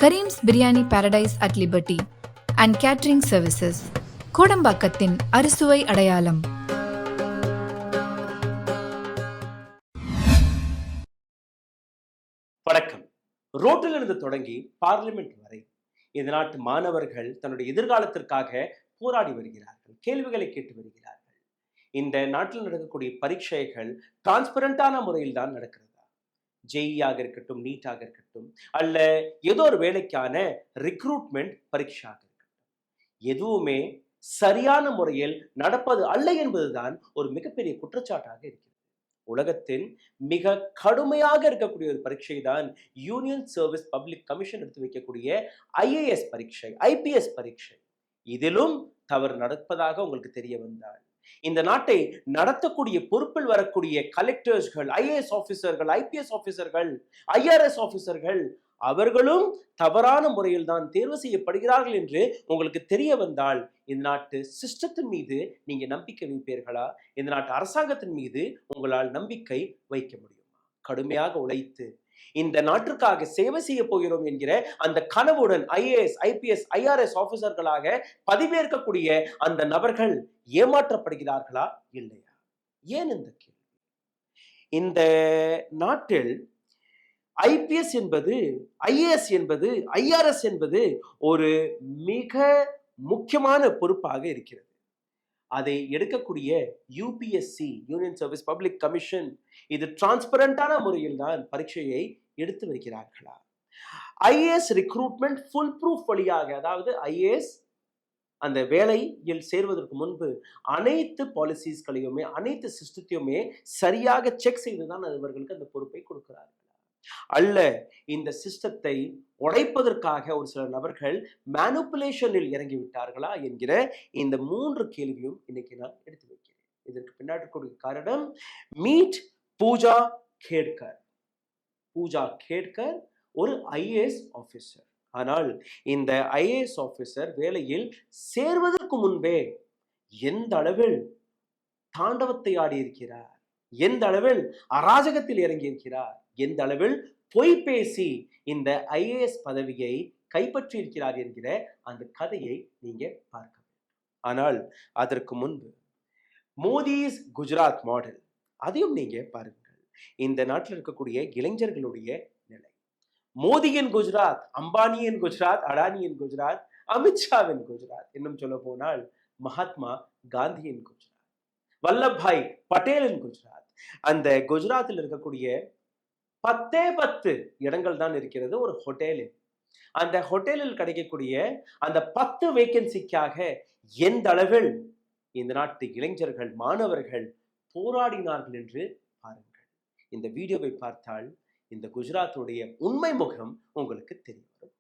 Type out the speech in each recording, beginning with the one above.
Karim's biryani paradise at liberty and catering services, கோடம்பாக்கத்தின் அறுசுவை அடையாளம். வணக்கம். ரோட்டிலிருந்து தொடங்கி பார்லிமெண்ட் வரை இந்த நாட்டு மாணவர்கள் தன்னுடைய எதிர்காலத்திற்காக போராடி வருகிறார்கள், கேள்விகளை கேட்டு வருகிறார்கள். இந்த நாட்டில் நடக்கக்கூடிய பரீட்சைகள் டிரான்ஸ்பரண்டான முறையில் தான் நடக்கிறதா? ஜெயியாக இருக்கட்டும், நீட்டாக இருக்கட்டும், அல்ல ஏதோ ஒரு வேலைக்கான ரிக்ரூட்மெண்ட் பரீட்சாக இருக்கட்டும், எதுவுமே சரியான முறையில் நடப்பது அல்ல என்பதுதான் ஒரு மிகப்பெரிய குற்றச்சாட்டாக இருக்கிறது. உலகத்தின் மிக கடுமையாக இருக்கக்கூடிய ஒரு பரீட்சை தான் யூனியன் சர்வீஸ் பப்ளிக் கமிஷன் எடுத்து வைக்கக்கூடிய IAS பரீட்சை, IPS பரீட்சை. இதிலும் தவறு நடப்பதாக உங்களுக்கு தெரிய வந்தால் இந்த நாட்டை நடத்தக்கூடிய பொறுப்பில் வரக்கூடிய கலெக்டர்ஸ்கள், IAS ஆபீசர்கள், IPS ஆபீசர்கள், IRS ஆபீசர்கள் அவர்களும் தவறான முறையில் தான் தேர்வு செய்யப்படுகிறார்கள் என்று உங்களுக்கு தெரிய வந்தால் இந்த நாட்டு சிஸ்டத்தின் மீது நீங்க நம்பிக்கை வைப்பீர்களா? இந்த நாட்டு அரசாங்கத்தின் மீது உங்களால் நம்பிக்கை வைக்க முடியுமா? கடுமையாக உழைத்து இந்த நாட்டிற்காக சேவை செய்ய போகிறோம் என்கிற அந்த கனவுடன் IAS, IPS, IRS ஆபீசர்களாக பதவியேற்கக்கூடிய அந்த நபர்கள் ஏமாற்றப்படுகிறார்களா இல்லையா? ஏன் இந்த கேள்வி? இந்த நாட்டில் IPS என்பது, IAS என்பது, IRS என்பது ஒரு மிக முக்கியமான பொறுப்பாக இருக்கிறது. அதை எடுக்கக்கூடிய UPSC, union service public commission, இது டிரான்ஸ்பரண்டான முறையில் தான் பரீட்சையை எடுத்து வருகிறார்களா? IAS ரிக்ரூட்மெண்ட் ஃபுல் ப்ரூஃப் வழியாக, அதாவது IAS அந்த வேலையில் சேர்வதற்கு முன்பு அனைத்து பாலிசிஸ்களையுமே, அனைத்து சிஸ்டத்தையுமே சரியாக செக் செய்துதான் அவர்களுக்கு அந்த பொறுப்பை கொடுக்கிறார்கள். அல்ல இந்த சிஸ்டத்தை உடைப்பதற்காக ஒரு சில நபர்கள் மேனிபுலேஷனில் இறங்கி விட்டார்களா என்கிற இந்த 3 கேள்வியும் இன்னைக்கு நான் எடுத்து வைக்கிறேன். இதற்கு பின்னாடி கொடுக்க காரணம் மீட் பூஜா கேட்கர். பூஜா கேட்கர் ஒரு IAS ஆபீசர். ஆனால் இந்த IAS ஆபீசர் வேலையில் சேர்வதற்கு முன்பே எந்த அளவில் தாண்டவத்தை ஆடி இருக்கிறார், எந்த அளவில் அராஜகத்தில் இறங்கி இருக்கிறார், எந்த அளவில் பொய் பேசி இந்த IAS பதவியை கைப்பற்றி இருக்கிறார் என்கிற அந்த கதையை நீங்க பார்க்க வேண்டும். ஆனால் அதற்கு முன்பு மோடிஸ் குஜராத் மாடல், அதையும் நீங்க பாருங்கள். இந்த நாட்டில் இருக்கக்கூடிய இளைஞர்களுடைய நிலை. மோடியின் குஜராத், அம்பானியின் குஜராத், அடானியின் குஜராத், அமித்ஷாவின் குஜராத், இன்னும் சொல்ல போனால் மகாத்மா காந்தியின் குஜராத், வல்லபாய் பட்டேலின் குஜராத். அந்த குஜராத்தில் இருக்கக்கூடிய 10 இடங்கள் தான் இருக்கிறது ஒரு ஹோட்டலில். அந்த ஹோட்டலில் கிடைக்கக்கூடிய அந்த 10 வேகன்சிக்காக எந்த அளவில் இந்த நாட்டு இளைஞர்கள், மாணவர்கள் போராடினார்கள் என்று பாருங்கள். இந்த வீடியோவை பார்த்தால் இந்த குஜராத்துடைய உண்மை முகம் உங்களுக்கு தெரிய வரும்.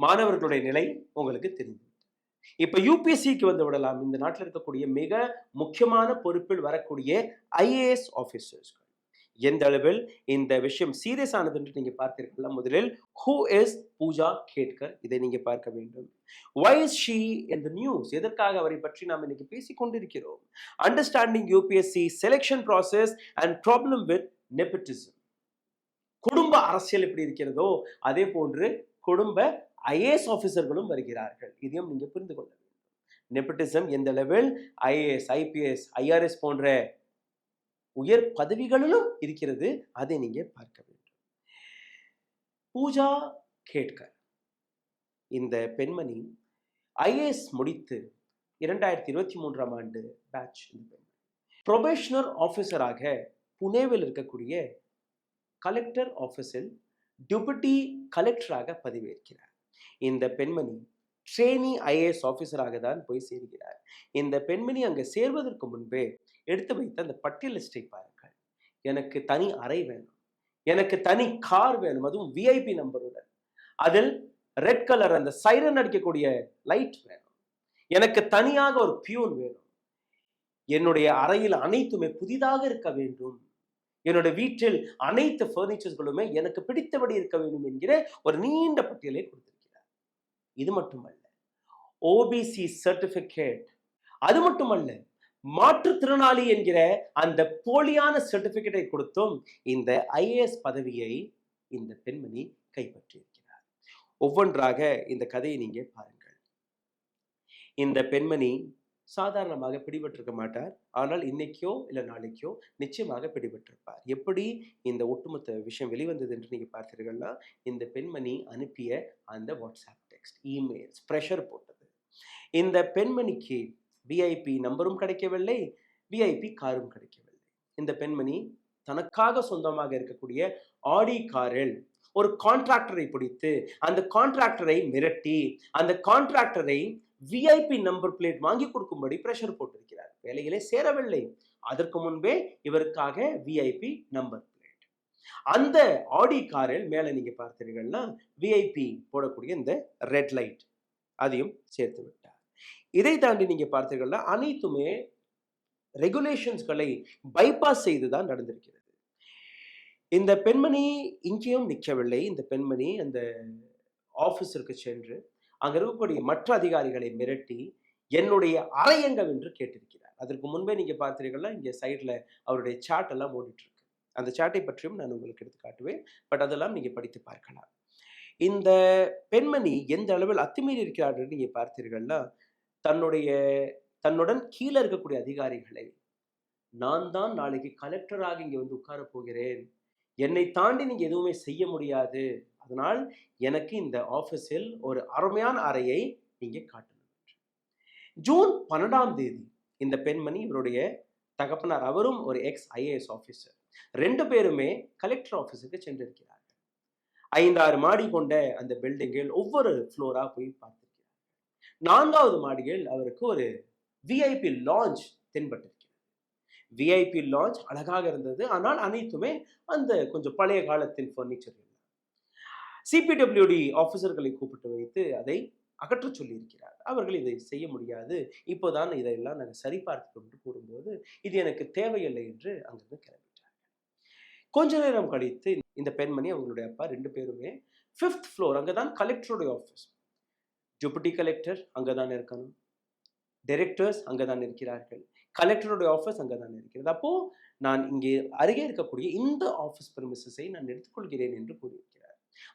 மாணவர்களுடைய நிலை உங்களுக்கு தெரியும். இப்ப UPSCக்கு வந்து விடலாம். இந்த நாட்டில் இருக்கக்கூடிய மிக முக்கியமான பொறுப்பில் வரக்கூடிய IAS ஆபீசர்ஸ் எந்த அளவில் இந்த விஷயம் சீரியஸ் ஆனது என்று நீங்க பார்த்தீர்களா? முதலில் who is பூஜா கேட்கர், இதை நீங்க பார்க்க வேண்டும். why is she in the news? எதற்காக அவரை பற்றி நாம் இன்னைக்கு பேசிக் கொண்டிருக்கிறோம்? understanding UPSC selection process and problem with nepotism. குடும்ப அரசியல் எப்படி இருக்கிறதோ அதே போன்று குடும்ப IAS ஆபீசர்களும் வருகிறார்கள். இதையும் நீங்க புரிந்து கொள்ள வேண்டும். நெப்போட்டிசம் எந்த அளவில் IAS, IPS, IRS போன்ற உயர் பதவிகளிலும் இருக்கிறது, அதை நீங்க பார்க்க வேண்டும். பூஜா கேட்கர் இந்த பெண்மணி IAS முடித்து 2023ஆம் ஆண்டு பேட்ச். இந்த பெண்மணி ப்ரொபேஷனர் ஆபீசராக புனேவில் இருக்கக்கூடிய கலெக்டர் ஆபீஸில் டெபுட்டி கலெக்டராக பதவியேற்கிறார். இந்த பெண்மணி ட்ரெயினி IAS ஆபீசராக தான் போய் சேர்கிறார். இந்த பெண்மணி அங்கே சேர்வதற்கு முன்பே எடுத்து வைத்த அந்த பட்டியல் லிஸ்டை பாருங்கள். எனக்கு தனி அறை வேணும், எனக்கு தனி கார் வேணும், அதுவும் VIP நம்பருடன், அதில் ரெட் கலர் அந்த சைரன் அடிக்கக்கூடிய லைட் வேணும், எனக்கு தனியாக ஒரு பியூன் வேணும், என்னுடைய அறையில் அனைத்துமே புதிதாக இருக்க வேண்டும், என்னுடைய வீட்டில் அனைத்து பர்னிச்சர்ஸ்களுமே எனக்கு பிடித்தபடி இருக்க வேண்டும் என்கிற ஒரு நீண்ட பட்டியலை கொடுத்திருக்கிறார். இது மட்டுமல்ல, ஓபிசி சர்டிபிகேட், அது மட்டுமல்ல, மாற்றுத்திறனாளி என்கிற அந்த போலியான சர்டிபிகேட்டை கொடுத்தும் இந்த ஐஏஎஸ் பதவியை இந்த பெண்மணி கைப்பற்றியிருக்கிறார். ஒவ்வொன்றாக இந்த கதையை நீங்க பாருங்கள். இந்த பெண்மணி சாதாரணமாக பிடிபட்டிருக்க மாட்டார். ஆனால் இன்னைக்கோ இல்லை நாளைக்கோ நிச்சயமாக பிடிபட்டிருப்பார். எப்படி இந்த ஒட்டுமொத்த விஷயம் வெளிவந்தது என்று நீங்க பார்த்தீர்கள்னா, இந்த பெண்மணி அனுப்பிய அந்த வாட்ஸ்அப் டெக்ஸ்ட், இமெயில்ஸ் ப்ரெஷர் போட்டது. இந்த பெண்மணிக்கு விஐபி நம்பரும் கிடைக்கவில்லை, விஐபி காரும் கிடைக்கவில்லை. இந்த பெண்மணி தனக்காக சொந்தமாக இருக்கக்கூடிய ஆடி காரில் ஒரு கான்ட்ராக்டரை பிடித்து அந்த கான்ட்ராக்டரை மிரட்டி அந்த கான்ட்ராக்டரை விஐபி நம்பர் பிளேட் வாங்கி கொடுக்கும்படி பிரஷர் போட்டிருக்கிறார். வேலையிலே சேரவில்லை, அதற்கு முன்பே இவருக்காக விஐபி நம்பர் பிளேட். அந்த ஆடி காரில் மேல நீங்க பார்த்தீர்கள்னா விஐபி போடக்கூடிய இந்த ரெட் லைட் அதையும் சேர்த்து விட்டார். இதை தாண்டி நீங்க பார்த்தீர்கள்னா அனைத்துமே ரெகுலேஷன்ஸ்களை பைபாஸ் செய்துதான் நடந்திருக்கிறது. இந்த பெண்மணி இங்கேயும் நிற்கவில்லை. இந்த பெண்மணி அந்த ஆபீஸிற்கு சென்று அங்க இருக்கக்கூடிய மற்ற அதிகாரிகளை மிரட்டி என்னுடைய அறையங்கம் என்று கேட்டிருக்கிறார். அதற்கு முன்பே நீங்க பார்த்தீர்கள்னா இங்க சைட்ல அவருடைய சாட் எல்லாம் ஓடிட்டு இருக்கு. அந்த சாட்டை பற்றியும் நான் உங்களுக்கு எடுத்து காட்டுவேன். பட் அதெல்லாம் நீங்க படித்து பார்க்கலாம். இந்த பெண்மணி எந்த அளவில் அத்துமீறி இருக்கிறார் என்று நீங்க பார்த்தீர்கள்னா, தன்னுடன் கீழே இருக்கக்கூடிய அதிகாரிகளை, நான் தான் நாளைக்கு கலெக்டராக இங்க வந்து உட்கார போகிறேன், என்னை தாண்டி நீங்க எதுவுமே செய்ய முடியாது, அதனால் எனக்கு இந்த ஆபீஸில் ஒரு அருமையான அறையை நீங்க காட்டணும். ஜூன் 12ஆம் தேதி இந்த பெண்மணி, இவருடைய தகப்பனார், அவரும் ஒரு எக்ஸ் ஐஏஎஸ் ஆபீசர், 2 பேருமே கலெக்டர் ஆபீஸுக்கு சென்றிருக்கிறார்கள். 5-6 மாடி கொண்ட அந்த பில்டிங்கில் ஒவ்வொரு ஃப்ளோரா போய் பார்த்திருக்கிறார். 4வது மாடியில் அவருக்கு ஒரு விஐபி லான்ச் தென்பட்டிருக்கிறது. விஐபி லான்ச் அழகாக இருந்தது. ஆனால் அனைத்துமே அந்த கொஞ்சம் பழைய காலத்தின் பர்னிச்சர். சிபிடபிள்யூடி ஆபீசர்களை கூப்பிட்டு வைத்து அதை அகற்ற சொல்லி இருக்கிறார். அவர்கள் இதை செய்ய முடியாது, இப்போதான் இதையெல்லாம் நாங்கள் சரிபார்த்து கொண்டு கூறும்போது இது எனக்கு தேவையில்லை என்று அங்கிருந்து கிளம்பிட்டார்கள். கொஞ்ச நேரம் கழித்து இந்த பெண்மணி, அவங்களுடைய அப்பா, 2 பேருமே 5th ஃப்ளோர், அங்கதான் கலெக்டருடைய ஆஃபீஸ், டெபுட்டி கலெக்டர் அங்கதான் இருக்கணும், டைரக்டர்ஸ் அங்கதான் இருக்கிறார்கள், கலெக்டருடைய ஆஃபீஸ் அங்கதான் இருக்கிறது. அப்போ நான் இங்கே அருகே இருக்கக்கூடிய இந்த ஆஃபீஸ் பெர்மிசஸை நான் எடுத்துக்கொள்கிறேன் என்று கூறியிருக்கிறார்.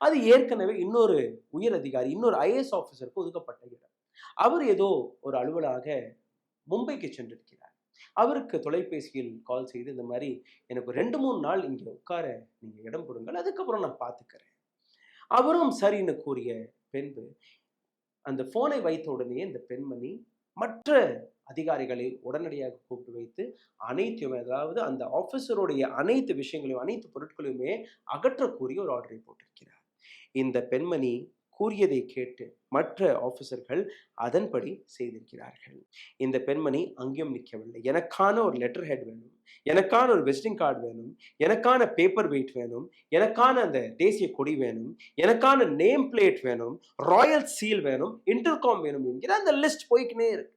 அது ஏற்கனவே இன்னொரு உயர் அதிகாரி, இன்னொரு ஐஏஎஸ் ஆஃபீஸருக்கு ஒதுக்கப்பட்ட இடம். அவர் ஏதோ ஒரு அலுவலாக மும்பைக்கு சென்றிருக்கிறார். அவருக்கு தொலைபேசியில் கால் செய்து, இந்த மாதிரி எனக்கு 2-3 நாள் இங்கே உட்கார நீங்க இடம் கொடுங்கள், அதுக்கப்புறம் நான் பார்த்துக்கிறேன். அவரும் சரின்னு கூறிய பின்பு அந்த போனை வைத்த உடனே இந்த பெண்மணி மற்ற அதிகாரிகளை உடனடியாக கூப்பிட்டு வைத்து அனைத்தையுமே, அதாவது அந்த ஆபீசருடைய அனைத்து விஷயங்களையும், அனைத்து பொருட்களையுமே அகற்றக்கூடிய ஒரு ஆர்டரை போட்டிருக்கிறார். இந்த பெண்மணி கூறியதை கேட்டு மற்ற ஆபீசர்கள் அதன்படி செய்திருக்கிறார்கள். இந்த பெண்மணி அங்கேயும் நிற்கவில்லை. எனக்கான ஒரு லெட்டர் ஹெட் வேணும், எனக்கான ஒரு விசிட்டிங் கார்டு வேணும், எனக்கான பேப்பர் வெயிட் வேணும், எனக்கான அந்த தேசிய கொடி வேணும், எனக்கான நேம் பிளேட் வேணும், ராயல் சீல் வேணும், இன்டர்காம் வேணும் என்கிற அந்த லிஸ்ட் போய்க்கினே இருக்கு.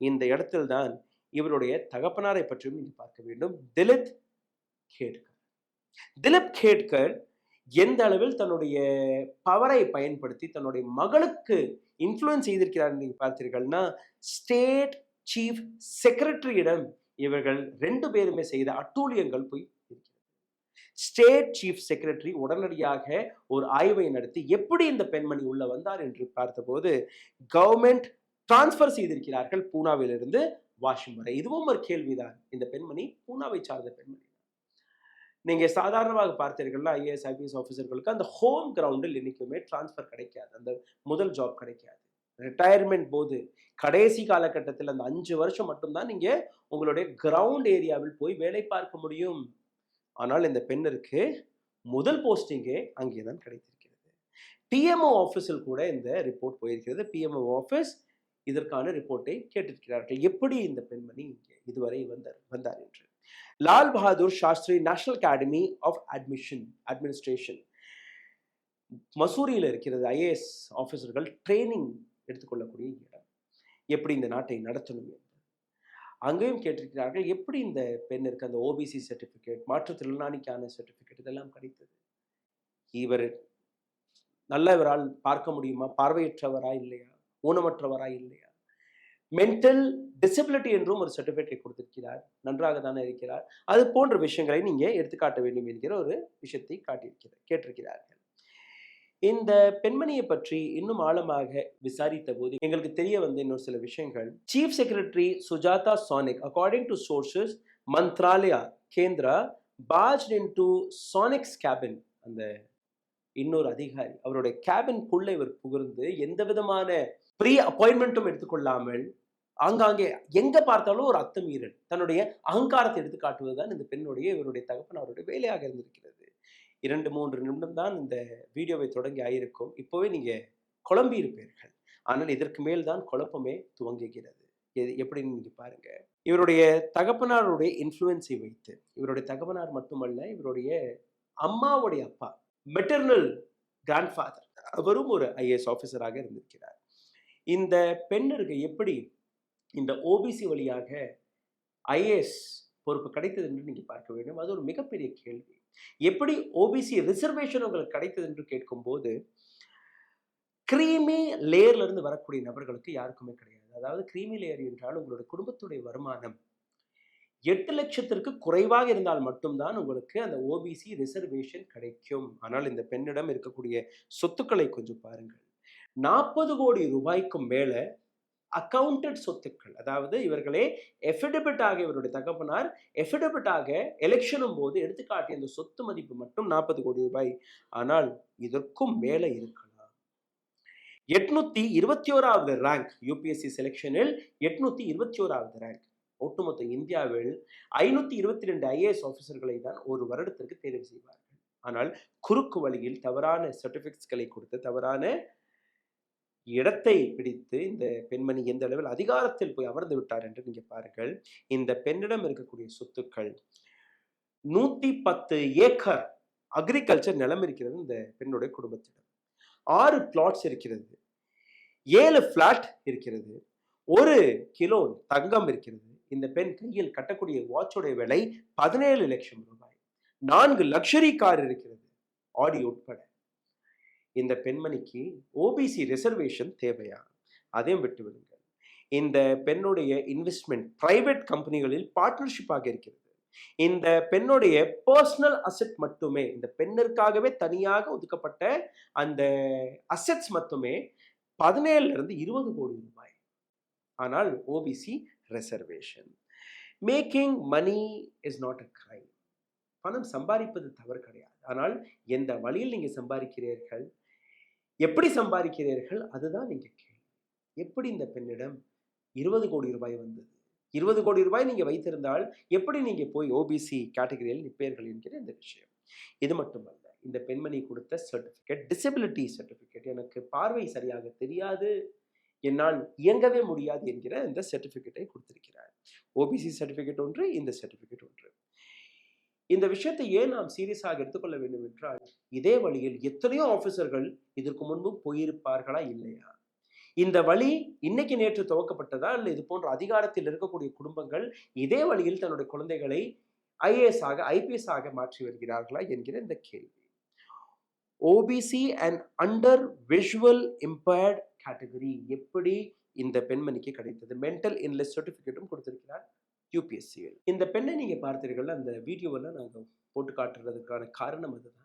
இந்த இடத்தில் தான் இவருடைய தகப்பனாரை பற்றியும் நீங்க பார்க்க வேண்டும். திலீப் கேட்கர் எந்த அளவில் தன்னுடைய பவரை பயன்படுத்தி தன்னுடைய மகளுக்கு இன்ஃப்ளூயன்ஸ் செய்திருக்கிறார் நீங்க பார்த்தீர்கள்னா, ஸ்டேட் சீஃப் செக்ரட்டரியிடம் இவர்கள் 2 பேருமே செய்த அட்டூழியங்கள் போய் இருக்கிறது. ஸ்டேட் சீஃப் செக்ரட்டரி உடனடியாக ஒரு ஆய்வை நடத்தி எப்படி இந்த பெண்மணி உள்ள வந்தார் என்று பார்த்தபோது கவர்மெண்ட் டிரான்ஸ்பர் செய்திருக்கிறார்கள் பூனாவிலிருந்து வாஷிம் வரை. இதுவும் ஒரு கேள்விதான். இந்த பெண்மணி பூனாவை சார்ந்த பெண்மணி. நீங்க சாதாரணமாக பார்த்தீர்கள்னா ஐஏஎஸ் ஐபிஎஸ் ஆஃபீஸர்களுக்கு அந்த ஹோம் கிரவுண்டில் இன்னைக்குமே டிரான்ஸ்பர் கிடைக்காது, அந்த முதல் ஜாப் கிடைக்காது. ரிட்டையர்மெண்ட் போது கடைசி காலகட்டத்தில் அந்த 5 வருஷம் மட்டும்தான் நீங்க உங்களுடைய கிரவுண்ட் ஏரியாவில் போய் வேலை பார்க்க முடியும். ஆனால் இந்த பெண்ணிற்கு முதல் போஸ்டிங்கே அங்கேதான் கிடைத்திருக்கிறது. பிஎம்ஓ ஆஃபீஸில் கூட இந்த ரிப்போர்ட் போயிருக்கிறது. பிஎம்ஓ ஆஃபீஸ் இதற்கான ரிப்போர்ட்டை கேட்டிருக்கிறார்கள், எப்படி இந்த பெண்மணி இங்கே இதுவரை வந்தார் என்று. Lal Bahadur Shastri national academy of administration மசூரியில் இருக்கிறது. ஐஏஎஸ் ஆஃபீஸர்கள் ட்ரைனிங் எடுத்துக்கொள்ளக்கூடிய இடம், எப்படி இந்த நாட்டை நடத்தணும் என்று. அங்கேயும் கேட்டிருக்கிறார்கள், எப்படி இந்த பெண்ணிற்கு அந்த ஓபிசி சர்டிஃபிகேட், மாற்றுத்திறனாளிக்கான சர்டிஃபிகேட் இதெல்லாம் கிடைத்தது? இவர் நல்லா இவரால் பார்க்க முடியுமா? பார்வையற்றவரா இல்லையா? ஊனமற்றவரா இல்லையா? மென்டல் டிசபிலிட்டி என்றும் ஒரு சர்டிஃபிகேட் கொடுத்திருக்கிறார். நன்றாக தானே இருக்கிறார். அது போன்ற விஷயங்களை நீங்க எடுத்துக்காட்ட வேண்டும் என்கிற ஒரு விஷயத்தை கேட்டிருக்கிறார்கள். இந்த பெண்மணியை பற்றி இன்னும் ஆழமாக விசாரித்த போது எங்களுக்கு தெரிய வந்த இன்னொரு சில விஷயங்கள். Chief secretary Sujatha sonic, according to sources, Mantralaya Kendra barged into Sonic's cabin. அந்த இன்னொரு அதிகாரி அவருடைய கேபின்குள்ள இவர் புகுந்து எந்த விதமான ப்ரீ அப்பாயின்மெண்ட்டும் எடுத்துக்கொள்ளாமல் ஆங்காங்கே எங்க பார்த்தாலும் ஒரு அத்துமீறல், தன்னுடைய அகங்காரத்தை எடுத்து காட்டுவதுதான் இந்த பெண்ணுடைய இவருடைய தகப்பன் அவருடைய வேலையாக இருந்திருக்கிறது. 2-3 நிமிடம் தான் இந்த வீடியோவை தொடங்கி ஆயிருக்கும். இப்போவே நீங்க குழம்பி இருப்பீர்கள். ஆனால் இதற்கு மேல் தான் குழப்பமே துவங்குகிறது. எப்படின்னு நீங்க பாருங்க. இவருடைய தகப்பனாருடைய இன்ஃப்ளூயன்ஸை வைத்து, இவருடைய தகப்பனார் மட்டுமல்ல, இவருடைய அம்மாவுடைய அப்பா, மெட்டர்னல் கிராண்ட்ஃபாதர், அவரும் ஒரு ஐஏஎஸ் ஆஃபீஸராக இருந்திருக்கிறார். இந்த பெண்ணிற்கு எப்படி இந்த ஓபிசி வழியாக ஐஏஎஸ் பொறுப்பு கிடைத்தது என்று நீங்க பார்க்க வேண்டும். அது ஒரு மிகப்பெரிய கேள்வி. எப்படி ஓபிசி ரிசர்வேஷன் உங்களுக்கு கிடைத்தது என்று கேட்கும்போது, கிரீமி லேயர்ல இருந்து வரக்கூடிய நபர்களுக்கு யாருக்குமே கிடையாது. அதாவது கிரீமி லேயர் என்றால் உங்களுடைய குடும்பத்துடைய வருமானம் 8 லட்சத்திற்கு குறைவாக இருந்தால் மட்டும்தான் உங்களுக்கு அந்த ஓபிசி ரிசர்வேஷன் கிடைக்கும். ஆனால் இந்த பெண்ணிடம் இருக்கக்கூடிய சொத்துக்களை கொஞ்சம் பாருங்கள். 40 கோடி ரூபாய்க்கும் மேல அக்கவுண்டட் சொத்துக்கள், அதாவது இவர்களே எஃபிடபிட்டாக, இவருடைய தகப்பனார் எஃபிடபிட்டாக எலெக்ஷனும் போது எடுத்துக்காட்டிய அந்த சொத்து மதிப்பு மட்டும் 40 கோடி ரூபாய். ஆனால் இதற்கும் மேல இருக்கலாம். 821வது ரேங்க் யூபிஎஸ்சி செலெக்ஷனில் 821வது ரேங்க். ஒட்டுமொத்த இந்தியாவில் 522 ஐஏஎஸ் ஆஃபீஸர்களை தான் ஒரு வருடத்திற்கு தேர்வு செய்வார்கள். ஆனால் குறுக்கு வழியில் தவறான சர்டிபிகேட்ஸ்களை கொடுத்து, தவறான இடத்தை பிடித்து இந்த பெண்மணி எந்த அளவில் அதிகாரத்தில் போய் அமர்ந்து விட்டார் என்று நீங்க பாருங்கள். இந்த பெண்ணிடம் இருக்கக்கூடிய சொத்துக்கள் 110 ஏக்கர் அக்ரிகல்ச்சர் நிலம் இருக்கிறது இந்த பெண்ணுடைய குடும்பத்திடம். 6 பிளாட்ஸ் இருக்கிறது, 7 பிளாட் இருக்கிறது, 1 கிலோ தங்கம் இருக்கிறது. இந்த பெண் கையில் கட்டக்கூடிய வாட்சோடைய விலை 17 லட்சம் ரூபாய். 4 லக்ஸரி கார் இருக்கிறது, ஆடி உட்பட. இந்த பெண்மணிக்கு ஓபிசி ரிசர்வேஷன் தேவையா? அதையும் விட்டு விடுங்கள். இந்த பெண்ணுடைய இன்வெஸ்ட்மெண்ட் பிரைவேட் கம்பெனிகளில் பார்ட்னர்ஷிப்பாக இருக்கிறது. இந்த பெண்ணுடைய பர்சனல் அசெட் மட்டுமே, இந்த பெண்ணிற்காகவே தனியாக ஒதுக்கப்பட்ட அந்த அசெட்ஸ் மட்டுமே 17 இருந்து 20 கோடி ரூபாய். ஆனால் OBC reservation. Making money is not a crime. பணம் சம்பாதிப்பது தவறு கிடையாது. ஆனால் எந்த வழியில் நீங்க சம்பாதிக்கிறீர்கள், எப்படி சம்பாதிக்கிறீர்கள், அதுதான் நீங்க கேள்வி. எப்படி இந்த பெண்ணிடம் 20 கோடி ரூபாய் வந்தது? 20 கோடி ரூபாய் நீங்க வைத்திருந்தால் எப்படி நீங்க போய் ஓபிசி கேட்டகரியில் நிற்பீர்கள் என்கிற இந்த விஷயம். இது மட்டுமல்ல, இந்த பெண்மணி கொடுத்த சர்டிபிகேட், டிசபிலிட்டி சர்டிபிகேட், எனக்கு பார்வை சரியாக தெரியாது, என்னால் இயங்கவே முடியாது என்கிற இந்த சர்டிபிகேட்டை கொடுத்திருக்கிறார். ஓபிசி சர்டிபிகேட் ஒன்று, இந்த சர்டிபிகேட் ஒன்று. இந்த விஷயத்தை ஏன் நாம் சீரியஸாக எடுத்துக்கொள்ள வேண்டும் என்றால், இதே வழியில் எத்தனையோ ஆபீசர்கள் இதற்கு முன்பும் போயிருப்பார்களா இல்லையா? இந்த வழி இன்னைக்கு நேற்று துவக்கப்பட்டதா, இல்லை இது போன்ற அதிகாரத்தில் இருக்கக்கூடிய குடும்பங்கள் இதே வழியில் தன்னுடைய குழந்தைகளை ஐஏஎஸ் ஆக, ஐபிஎஸ் ஆக மாற்றி வருகிறார்களா என்கிற இந்த கேள்வி. OBC and under visual impaired category எப்படி இந்த பெண்மணிக்கு கிடைத்தது? மென்டல் இல்னஸ் சர்டிபிகேட்டும் கொடுத்திருக்கிறார் யூபிஎஸ்சியில். இந்த பெண்ணை நீங்க பார்த்தீர்கள், அந்த வீடியோவெல்லாம் நாங்கள் போட்டு காட்டுறதுக்கான காரணம் அதுதான்.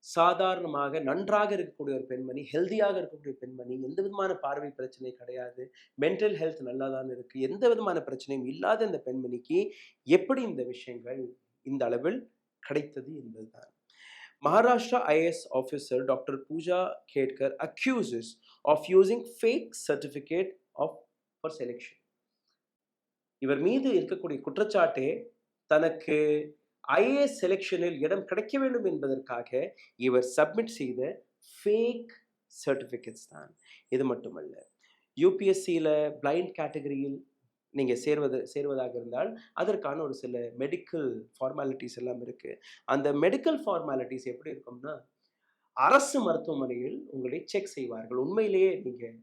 சாதாரணமாக நன்றாக இருக்கக்கூடிய ஒரு பெண்மணி, ஹெல்தியாக இருக்கக்கூடிய பெண்மணி, எந்த விதமான பார்வை பிரச்சனை கிடையாது, மென்டல் ஹெல்த் நல்லா தான் இருக்கு, எந்த விதமான பிரச்சனையும் இல்லாத இந்த பெண்மணிக்கு எப்படி இந்த விஷயங்கள் இந்த அளவில் கிடைத்தது என்பதுதான். Maharashtra IAS officer Dr. Pooja Khedkar accuses of using fake certificate for selection. இவர் மீது இருக்கக்கூடிய குற்றச்சாட்டே தனக்கு ஐஏஎஸ் செலெக்ஷனில் இடம் கிடைக்க வேண்டும் என்பதற்காக இவர் சப்மிட் செய்த ஃபேக் சர்டிஃபிகேட்ஸ் தான். இது மட்டுமல்ல, யூபிஎஸ்சியில் பிளைண்ட் கேட்டகரியில் நீங்கள் சேர்வதாக இருந்தால் அதற்கான ஒரு சில மெடிக்கல் ஃபார்மாலிட்டிஸ் எல்லாம் இருக்குது. அந்த மெடிக்கல் ஃபார்மாலிட்டிஸ் எப்படி இருக்கும்னா, அரசு மருத்துவமனையில் உங்களை செக் செய்வார்கள். உண்மையிலேயே நீங்கள்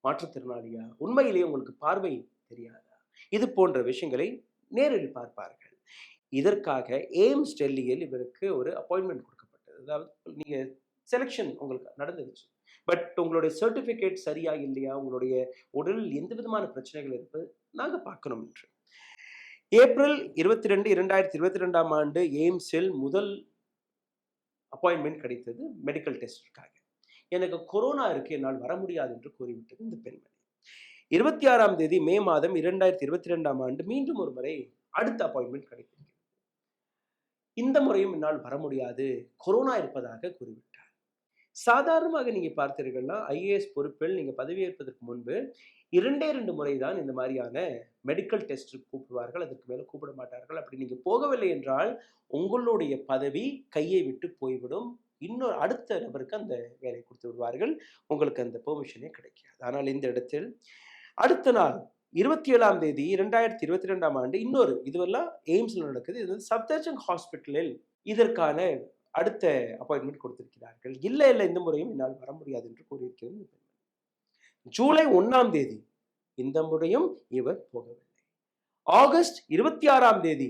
மாற்றுத்திறனாளியா, உண்மையிலேயே உங்களுக்கு பார்வை தெரியாதா, இது போன்ற விஷயங்களை நேரில் பார்ப்பார்கள். இதற்காக எய்ம்ஸ் டெல்லியில் இவருக்கு ஒரு அப்பாயின்மெண்ட் கொடுக்கப்பட்டது. அதாவது நீங்க செலக்ஷன் உங்களுக்கு நடந்துருச்சு. பட் உங்களுடைய சர்டிஃபிகேட் சரியா இல்லையா, உங்களுடைய உடலில் எந்த விதமான பிரச்சனைகள் இருப்பது நாங்க பார்க்கணும் என்று. ஏப்ரல் 22, 2022ஆம் ஆண்டு எய்ம்ஸில் முதல் அப்பாயின்மெண்ட் கிடைத்தது மெடிக்கல் டெஸ்டிற்காக. எனக்கு கொரோனா இருக்கு, என்னால் வர முடியாது என்று கூறிவிட்டது இந்த பெண்மணி. 26ஆம் தேதி மே மாதம் 2022ஆம் ஆண்டு மீண்டும் ஒரு முறை அடுத்த அப்பாயின்மெண்ட் கிடைத்தது. இந்த முறையும் என்னால் வர முடியாது, கொரோனா இருப்பதாக கூறிவிட்டார். சாதாரணமாக நீங்க பார்த்தீர்கள்னா ஐஏஎஸ் பொறுப்பில் நீங்க பதவியேற்பதற்கு முன்பு 2 முறை தான் இந்த மாதிரியான மெடிக்கல் டெஸ்ட் கூப்பிடுவார்கள், அதற்கு மேல கூப்பிட மாட்டார்கள். அப்படி நீங்க போகவில்லை என்றால் உங்களுடைய பதவி கையை விட்டு போய்விடும். இன்னொரு அடுத்த நபருக்கு அந்த வேலை கொடுத்து விடுவார்கள், உங்களுக்கு அந்த பெர்மிஷனே கிடைக்காது. ஆனால் இந்த இடத்தில் அடுத்த நாள் 27ஆம் தேதி 2022ஆம் ஆண்டு இன்னொரு இதுவெல்லாம் எய்ம்ஸ்ல நடக்குது. இது சப்தர்ஜங் ஹாஸ்பிட்டலில் இதற்கான அடுத்த அப்பாயின்மெண்ட் கொடுத்திருக்கிறார்கள். இல்ல இந்த முறையும் என்னால் வர முடியாது என்று கூறியிருக்கிறது. ஜூலை 1ஆம் தேதி இந்த முறையும் இவர் போகவில்லை. ஆகஸ்ட் 26ஆம் தேதி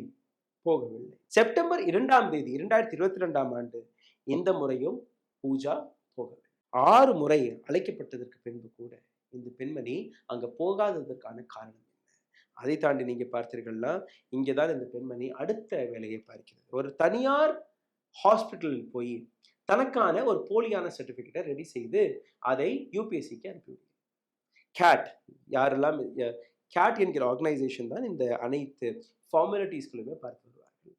போகவில்லை. செப்டம்பர் 2ஆம் தேதி 2022ஆம் ஆண்டு இந்த முறையும் பூஜா போகவில்லை. 6 முறை அழைக்கப்பட்டதற்கு பின்பு கூட இந்த பெண்மணி அங்க போகாததற்கான காரணம் என்ன? அதை தாண்டி நீங்க பார்த்தீர்கள்னா இங்கதான் இந்த பெண்மணி அடுத்த வேலையை பார்க்கிறது. ஒரு தனியார் ஹாஸ்பிட்டலில் போய் தனக்கான ஒரு போலியான சர்டிபிகேட்டை ரெடி செய்து அதை யூபிஎஸ்சிக்கு அனுப்பிவிடுகிறது. கேட் யாரெல்லாம் கேட் என்கிற ஆர்கனைசேஷன் தான் இந்த அனைத்து ஃபார்மாலிட்டிஸ்களுமே பார்த்து வருவார்கள்.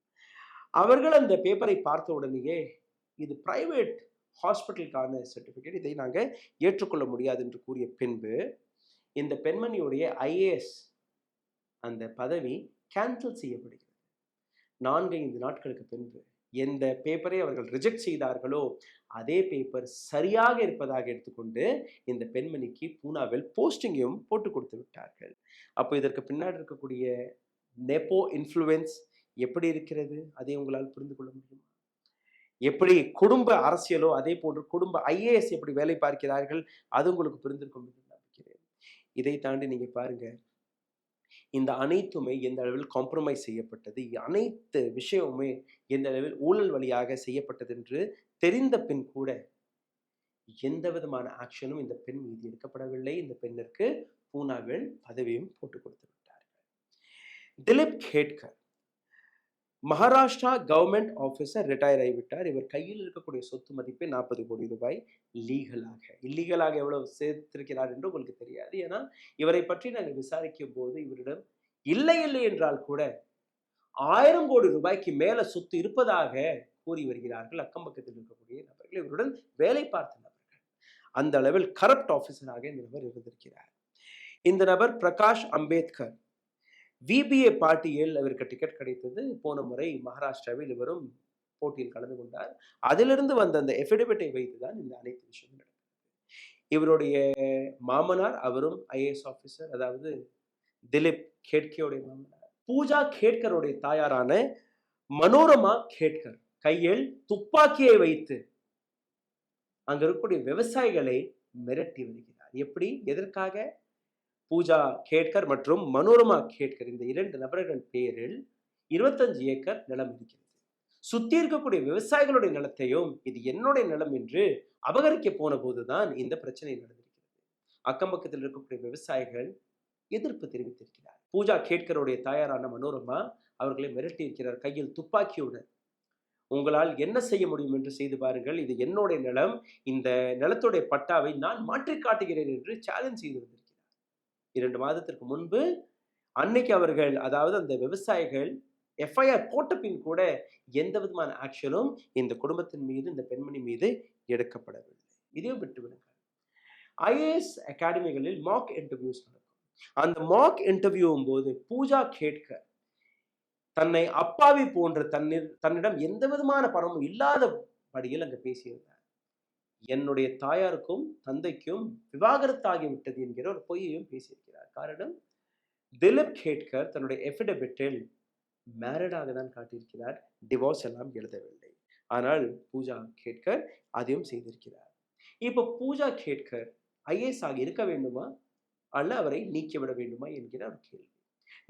அவர்கள் அந்த பேப்பரை பார்த்த உடனேயே இது பிரைவேட் ஹாஸ்பிட்டலுக்கான சர்டிபிகேட், இதை நாங்கள் ஏற்றுக்கொள்ள முடியாது என்று கூறிய பின்பு இந்த பெண்மணியுடைய ஐஏஎஸ் அந்த பதவி கேன்சல் செய்யப்படுகிறது. 4-5 நாட்களுக்கு பின்பு எந்த பேப்பரை அவர்கள் ரிஜெக்ட் செய்தார்களோ அதே பேப்பர் சரியாக இருப்பதாக எடுத்துக்கொண்டு இந்த பெண்மணிக்கு பூனாவில் போஸ்டிங்கையும் போட்டு கொடுத்து விட்டார்கள். அப்போ இதற்கு பின்னாடி இருக்கக்கூடிய நெப்போ இன்ஃப்ளூயன்ஸ் எப்படி இருக்கிறது அதை உங்களால் புரிந்து கொள்ள முடியுமா? எப்படி குடும்ப அரசியலோ அதே போன்று குடும்ப ஐஏஎஸ் எப்படி வேலை பார்க்கிறார்கள் அது உங்களுக்கு புரிந்திருக்கும் என்று நம்புகிறேன். இதை தாண்டி நீங்க பாருங்க, இந்த அனைத்துமே எந்த அளவில் காம்ப்ரமைஸ் செய்யப்பட்டது, அனைத்து விஷயமுமே எந்த அளவில் ஊழல் வழியாக செய்யப்பட்டது என்று தெரிந்த பின் கூட எந்த விதமான ஆக்ஷனும் இந்த பெண் மீது எடுக்கப்படவில்லை. இந்த பெண்ணிற்கு பூனாவில் பதவியும் போட்டு கொடுத்து விட்டார்கள். Dilip Ketkar Maharashtra government officer retire ஆகிவிட்டார். இவர் கையில் இருக்கக்கூடிய சொத்து மதிப்பே 40 கோடி ரூபாய் லீகலாக. இல்லீகலாக எவ்வளவு சேர்த்திருக்கிறார் என்று உங்களுக்கு தெரியாது. ஏன்னா இவரை பற்றி நாங்கள் விசாரிக்கும் போது இவரிடம் இல்லை என்றால் கூட 1000 கோடி ரூபாய்க்கு மேல சொத்து இருப்பதாக கூறி வருகிறார்கள் அக்கம் பக்கத்தில் இருக்கக்கூடிய நபர்கள், இவருடன் வேலை பார்த்த நபர்கள். அந்த அளவில் கரப்ட் ஆபீசராக இந்த நபர் இருந்திருக்கிறார். இந்த நபர் பிரகாஷ் அம்பேத்கர் விபிஏ பார்ட்டியில் அவருக்கு டிக்கெட் கிடைத்தது. போன முறை மகாராஷ்டிராவில் இவரும் போட்டியில் கலந்து கொண்டார். அதிலிருந்து வந்த அந்த எஃபிடவிட்டை வைத்துதான் இந்த அனைத்து விஷயம் நடந்தது. இவருடைய மாமனார் அவரும் ஐஏஎஸ் ஆபீசர், அதாவது திலீப் கேட்கருடைய மாமனார். பூஜா கேட்கருடைய தாயாரான மனோரமா கேட்கர் கையில் துப்பாக்கியை வைத்து அங்க இருக்கக்கூடிய விவசாயிகளை மிரட்டி வருகிறார். எப்படி, எதற்காக? பூஜா கேட்கர் மற்றும் மனோரமா கேட்கர் இந்த 2 நபர்கள் பேரில் 25 ஏக்கர் நிலம் இருக்கிறது. சுத்தி இருக்கக்கூடிய விவசாயிகளுடைய நிலத்தையும் இது என்னுடைய நிலம் என்று அபகரிக்க போன போதுதான் இந்த பிரச்சனை நடந்திருக்கிறது. அக்கம் பக்கத்தில் இருக்கக்கூடிய விவசாயிகள் எதிர்ப்பு தெரிவித்திருக்கிறார். பூஜா கேட்கருடைய தாயாரான மனோரமா அவர்களை மிரட்டி இருக்கிறார் கையில் துப்பாக்கியுடன். உங்களால் என்ன செய்ய முடியும் என்று செய்து பாருங்கள், இது என்னுடைய நிலம், இந்த நிலத்துடைய பட்டாவை நான் மாற்றி காட்டுகிறேன் என்று சேலஞ்ச் செய்து வந்திருக்கிறார். 2 மாதத்திற்கு முன்பு அன்னைக்கு அவர்கள், அதாவது அந்த விவசாயிகள் எஃப்ஐஆர் போட்ட பின் கூட எந்த விதமான ஆக்ஷனும் இந்த குடும்பத்தின் மீது, இந்த பெண்மணி மீது எடுக்கப்படவில்லை. இதையும் விட்டுவிடுங்க. ஐஏஎஸ் அகாடமிகளில் மாக் இன்டர்வியூஸ் நடக்கும். அந்த மாக் இன்டர்வியூவும் போது பூஜா கேட்கர் தன்னை அப்பாவி போன்ற தன்னிடம் எந்த விதமான பணமும் இல்லாத படியில் அங்கு பேசியிருந்தார். என்னுடைய தாயாருக்கும் தந்தைக்கும் விவாகரத்தாகிவிட்டது என்கிற ஒரு பொய்யையும் பேசியிருக்கிறார். காரணம், திலீப் கேட்கர் தன்னுடைய எஃபிடவிட்டில் மேரிடாக தான் காட்டியிருக்கிறார், டிவோர்ஸ் எல்லாம் எழுதவில்லை. ஆனால் பூஜா கேட்கர் அதையும் செய்திருக்கிறார். இப்போ பூஜா கேட்கர் ஐஏஎஸ் ஆக இருக்க வேண்டுமா அல்ல அவரை நீக்கிவிட வேண்டுமா என்கிற ஒரு கேள்வி.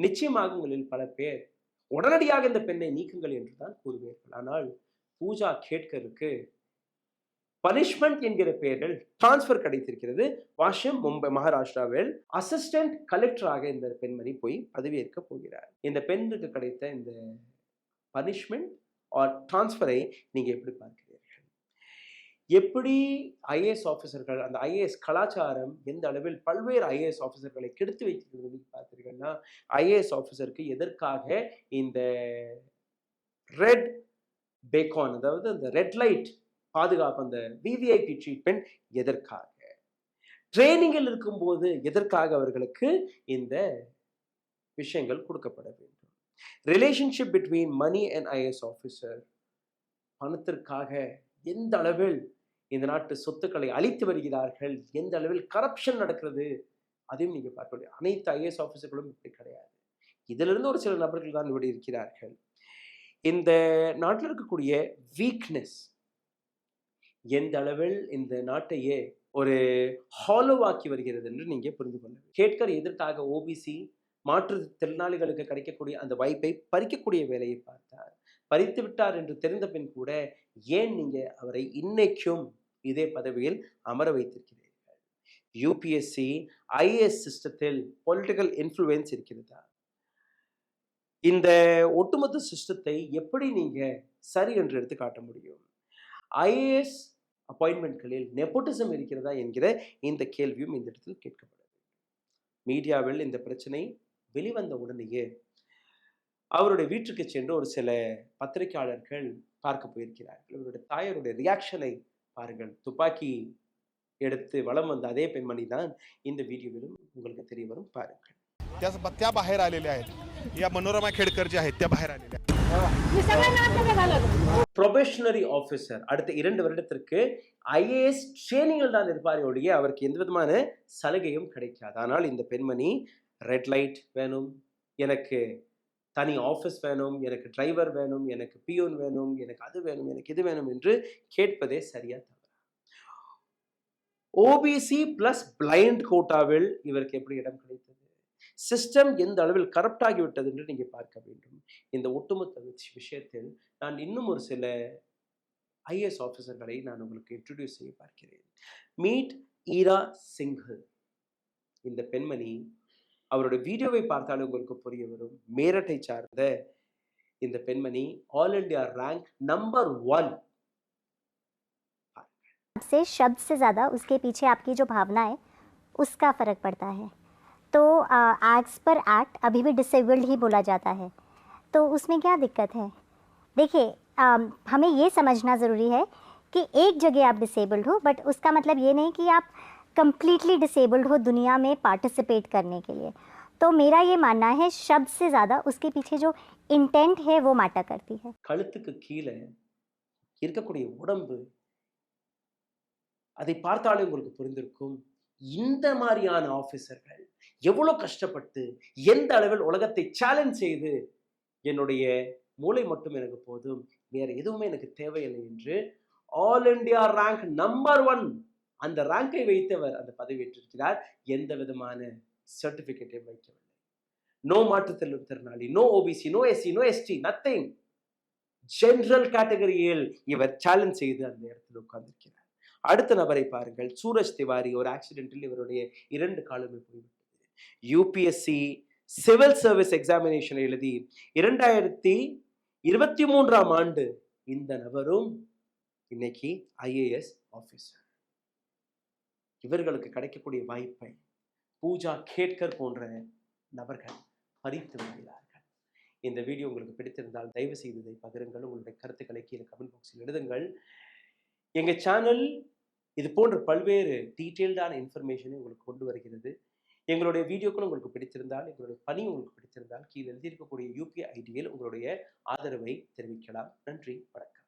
நிச்சயமாக உங்களில் பல பேர் உடனடியாக இந்த பெண்ணை நீக்குங்கள் என்றுதான் கூறுவீர்கள். ஆனால் பூஜா கேட்கருக்கு பனிஷ்மெண்ட் என்கிற பெயரில் டிரான்ஸ்பர் கிடைத்திருக்கிறது. வாஷிம், மும்பை, மகாராஷ்டிராவில் அசிஸ்டன்ட் கலெக்டராக இந்த பெண்மணி போய் பதவியேற்க போகிறார். இந்த பெண்ணுக்கு கிடைத்த இந்த பனிஷ்மெண்ட் ஆர் டிரான்ஸ்பரை நீங்க எப்படி பார்க்கிறீர்கள்? எப்படி ஐஏஎஸ் ஆஃபீஸர்கள், அந்த ஐஏஎஸ் கலாச்சாரம் எந்த அளவில் பல்வேறு ஐஏஎஸ் ஆஃபீஸர்களை கெடுத்து வைக்கிறது பார்த்தீர்கள்னா, ஐஏஎஸ் ஆஃபீஸருக்கு எதற்காக இந்த ரெட் பேக்கான், அதாவது அந்த ரெட் லைட் பாதுகாப்பு, அந்த விவிஐபி ட்ரீட்மெண்ட் எதற்காக, ட்ரைனிங்கில் இருக்கும்போது எதற்காக அவர்களுக்கு இந்த விஷயங்கள் கொடுக்கப்பட வேண்டும்? Relationship between money and IAS officer, பணத்திற்காக எந்த அளவில் இந்த நாட்டு சொத்துக்களை அழித்து வருகிறார்கள், எந்த அளவில் கரப்ஷன் நடக்கிறது, அதையும் நீங்க பார்க்க முடியும். அனைத்து ஐஏஎஸ் ஆஃபீஸர்களும் இப்படி கிடையாது. இதிலிருந்து ஒரு சில நபர்கள் தான் இப்படி இருக்கிறார்கள். இந்த நாட்டில் இருக்கக்கூடிய வீக்னஸ் எந்த அளவில் இந்த நாட்டையே ஒரு ஹாலோவாக்கி வருகிறது என்று நீங்க புரிந்து கொள்ள. கேட்கர் எதற்காக ஓபிசி மாற்றுத்திறனாளிகளுக்கு கிடைக்கக்கூடிய அந்த வாய்ப்பை பறிக்கக்கூடிய வேலையை பார்த்தார். பறித்து விட்டார் என்று தெரிந்த பின் கூட ஏன் நீங்க அவரை இன்னைக்கும் இதே பதவியில் அமர வைத்திருக்கிறீர்கள்? யூபிஎஸ்சி ஐஏஎஸ் சிஸ்டத்தில் பொலிட்டிக்கல் இன்ஃப்ளூயன்ஸ் இருக்கிறதா? இந்த ஒட்டுமொத்த சிஸ்டத்தை எப்படி நீங்க சரி என்று எடுத்து காட்ட முடியும்? ஐஏஎஸ் அப்பாயின்மெண்ட்களில் நெப்போட்டிசம் இருக்கிறதா என்கிற இந்த கேள்வியும் இந்த இடத்தில் கேட்கப்படும். மீடியாவில் இந்த பிரச்சனை வெளிவந்த உடனேயே அவருடைய வீட்டுக்கு சென்று ஒரு சில பத்திரிகையாளர்கள் பார்க்க போயிருக்கிறார்கள். அவருடைய தாயாருடைய ரியாக்ஷனை பாருங்கள். துப்பாக்கி எடுத்து வலம் வந்த அதே பெண்மணி தான் இந்த வீடியோவிலும் உங்களுக்கு தெரிய வரும். பாருங்கள். त्या बाहेर आलेल्या आहेत. या मनोरमा खेडकर जे आहेत त्या बाहेर आलेल्या आहेत. ப்ரொபேஷனரி ஆஃபீஸர் அடுத்த 2 வருடத்திற்கு ஐஏஎஸ் ட்ரெயினிங்கில் தான் இருப்பார் ஒழிய அவருக்கு எந்த விதமான சலுகையும் கிடைக்காது. ஆனால் இந்த பெண்மணி ரெட் லைட் வேணும், எனக்கு தனி ஆஃபீஸ் வேணும், எனக்கு டிரைவர் வேணும், எனக்கு பியூன் வேணும், எனக்கு அது வேணும், எனக்கு இது வேணும் என்று கேட்பதே சரியா தவறு? ஓபிசி பிளஸ் பிளைண்ட் கோட்டாவில் இவருக்கு எப்படி இடம் கிடைத்தது? சிஸ்டம் எந்த அளவில் கரப்ட் ஆகிவிட்டது என்று நீங்க பார்க்க வேண்டும். இந்த ஒட்டுமொத்த விஷயத்தில் நான் இன்னும் ஒரு சில ஐஏஎஸ் ஆஃபீஸர்களை நான் உங்களுக்கு இன்ட்ரோடியூஸ் செய்ய பார்க்கிறேன். மீட் ஈரா சிங்கல். இந்த பெண்மணி, அவருடைய வீடியோவை பார்த்தாலும் உங்களுக்கு புரிய வரும். மேரட்டை சார்ந்த இந்த பெண்மணி ஆல் இந்தியா ரேங்க் नंबर 1. से शब्द से ज़्यादा उसके पीछे आपकी जो भावना है उसका फ़र्क पड़ता है. तो एक्ट्स पर एक्ट अभी भी डिसेबल्ड ही बोला जाता है, तो उसमें क्या दिक्कत है? देखिए, हमें ये समझना ज़रूरी है कि एक जगह आप डिसेबल्ड हो, बट उसका मतलब ये नहीं कि आप कंप्लीटली डिसेबल्ड हो दुनिया में पार्टिसिपेट करने के लिए. तो मेरा ये मानना है शब्द से ज़्यादा उसके पीछे जो इंटेंट है वो मैटर करती है. கழுத்துக்கு கீழே இருக்கக்கூடிய உடம்பு, அதை பார்த்தாலே உங்களுக்கு புரிந்திருக்கும். இந்த மாதிரியான ஆஃபீஸர்கள் எவ்வளோ கஷ்டப்பட்டு எந்த அளவில் உலகத்தை சேலஞ்ச் செய்து என்னுடைய மூளை மட்டும் எனக்கு போதும், வேற எதுவுமே எனக்கு தேவையில்லை என்று ஆல் இந்தியா ரேங்க் नंबर 1 அந்த ரேங்கை வைத்தவர் அந்த பதவியேற்றிருக்கிறார். எந்த விதமான சர்டிபிகேட்டையும் வைக்கவில்லை. நோ மாற்றுத்திறனாளி, no OBC, no SC, no ST, nothing. General கேட்டகரியில் இவர் சேலஞ்ச் செய்து அந்த இடத்தில் உட்கார்ந்திருக்கிறார். அடுத்த நபரை பாருங்கள். சூரஜ் திவாரி. ஒரு ஆக்சிடென்ட்டில் இவருடைய 2 காலுமே போய்விட்டது. யூபிஎஸ்சி சிவில் சர்வீஸ் எக்ஸாமினேஷன் எழுதி 2023ஆம் ஆண்டு இந்த நபரும் இன்னைக்கு ஐஏஎஸ் ஆஃபீஸர். இவர்களுக்கு கிடைக்கக்கூடிய வாய்ப்பை பூஜா கேட்கர் போன்ற நபர்கள் பறித்து வருகிறார்கள். இந்த வீடியோ உங்களுக்கு பிடித்திருந்தால் தயவு செய்து இதை பகிருங்கள். உங்களுடைய கருத்துக்களை கீழே கமெண்ட் பாக்ஸில் எழுதுங்கள். எங்கள் சேனல் இது போன்ற பல்வேறு டீட்டெயில்டான இன்ஃபர்மேஷனை உங்களுக்கு கொண்டு வருகிறது. எங்களுடைய வீடியோக்கள் உங்களுக்கு பிடித்திருந்தால், எங்களுடைய பணி உங்களுக்கு பிடித்திருந்தால் கீழே எழுதியிருக்கக்கூடிய யூபிஐ ஐடியில் உங்களுடைய ஆதரவை தெரிவிக்கலாம். நன்றி, வணக்கம்.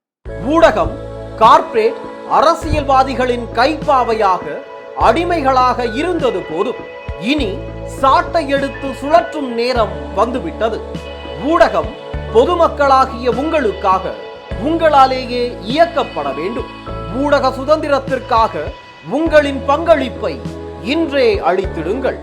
ஊடகம் கார்ப்பரேட் அரசியல்வாதிகளின் கைப்பாவையாக அடிமைகளாக இருந்தது போதும், இனி சாட்டை எடுத்து சுழற்றும் நேரம் வந்துவிட்டது. ஊடகம் பொதுமக்களாகிய உங்களுக்காக உங்களாலேயே இயக்கப்பட வேண்டும். ஊடக சுதந்திரத்திற்காக உங்களின் பங்களிப்பை இன்றே அளித்திடுங்கள்.